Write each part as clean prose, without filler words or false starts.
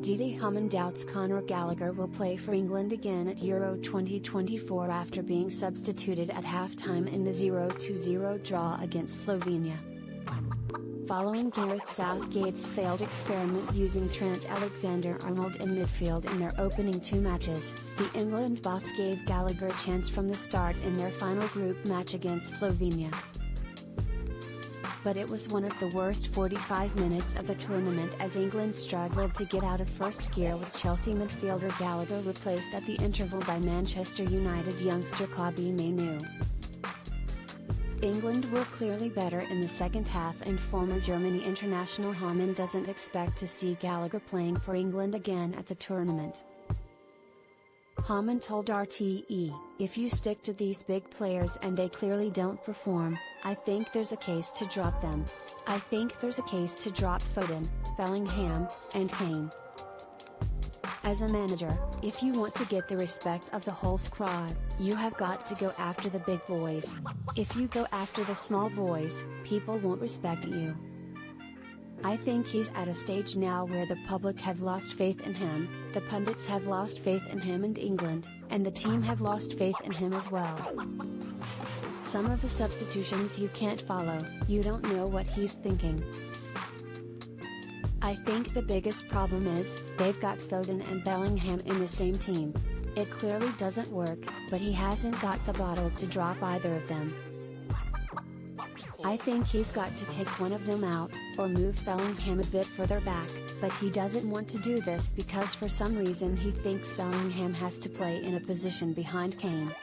Didi Hamann doubts Conor Gallagher will play for England again at Euro 2024 after being substituted at halftime in the 0-0 draw against Slovenia. Following Gareth Southgate's failed experiment using Trent Alexander-Arnold in midfield in their opening two matches, the England boss gave Gallagher a chance from the start in their final group match against Slovenia. But it was one of the worst 45 minutes of the tournament as England struggled to get out of first gear with Chelsea midfielder Gallagher replaced at the interval by Manchester United youngster Kobbie Mainoo. England were clearly better in the second half and former Germany international Hamann doesn't expect to see Gallagher playing for England again at the tournament. Hamann told RTE, "If you stick to these big players and they clearly don't perform, I think there's a case to drop them. I think there's a case to drop Foden, Bellingham, and Kane. As a manager, if you want to get the respect of the whole squad, you have got to go after the big boys. If you go after the small boys, people won't respect you." I think he's at a stage now where the public have lost faith in him, the pundits have lost faith in him and England, and the team have lost faith in him as well. Some of the substitutions you can't follow, you don't know what he's thinking. I think the biggest problem is, they've got Foden and Bellingham in the same team. It clearly doesn't work, but he hasn't got the bottle to drop either of them. I think he's got to take one of them out, or move Bellingham a bit further back, but he doesn't want to do this because for some reason he thinks Bellingham has to play in a position behind Kane.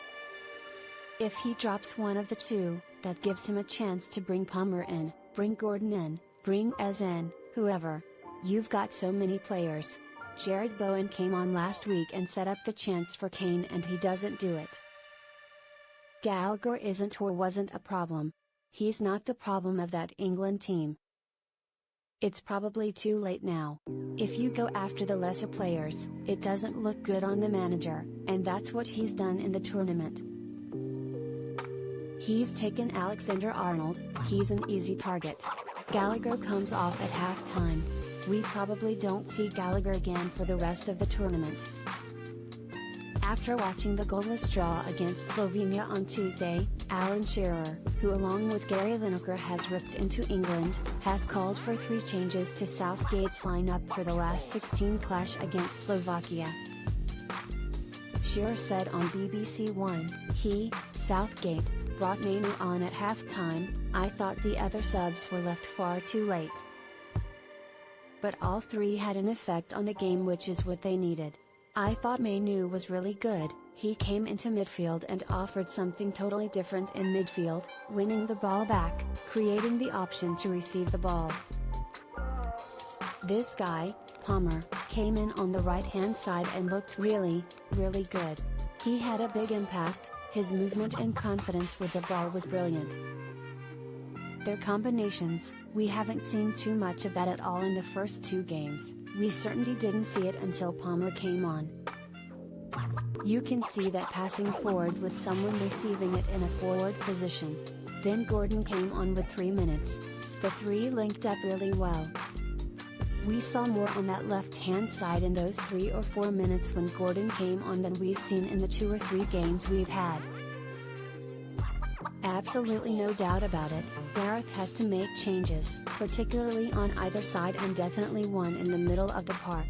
If he drops one of the two, that gives him a chance to bring Palmer in, bring Gordon in, bring Ez in, whoever. You've got so many players. Jared Bowen came on last week and set up the chance for Kane and he doesn't do it. Gallagher isn't or wasn't a problem. He's not the problem of that England team. It's probably too late now. If you go after the lesser players, it doesn't look good on the manager, and that's what he's done in the tournament. He's taken Alexander-Arnold, he's an easy target. Gallagher comes off at halftime. We probably don't see Gallagher again for the rest of the tournament. After watching the goalless draw against Slovenia on Tuesday, Alan Shearer, who along with Gary Lineker has ripped into England, has called for 3 changes to Southgate's lineup for the last 16 clash against Slovakia. Shearer said on BBC One, Southgate, brought Mainoo on at halftime. "I thought the other subs were left far too late. But all 3 had an effect on the game, which is what they needed. I thought Mainoo was really good, he came into midfield and offered something totally different in midfield, winning the ball back, creating the option to receive the ball. This guy, Palmer, came in on the right-hand side and looked really, really good. He had a big impact, his movement and confidence with the ball was brilliant. Their combinations, we haven't seen too much of that at all in the first 2 games. We certainly didn't see it until Palmer came on. You can see that passing forward with someone receiving it in a forward position. Then Gordon came on with 3 minutes. The 3 linked up really well. We saw more on that left-hand side in those 3 or 4 minutes when Gordon came on than we've seen in the 2 or 3 games we've had. Absolutely no doubt about it, Gareth has to make changes, particularly on either side and definitely one in the middle of the park.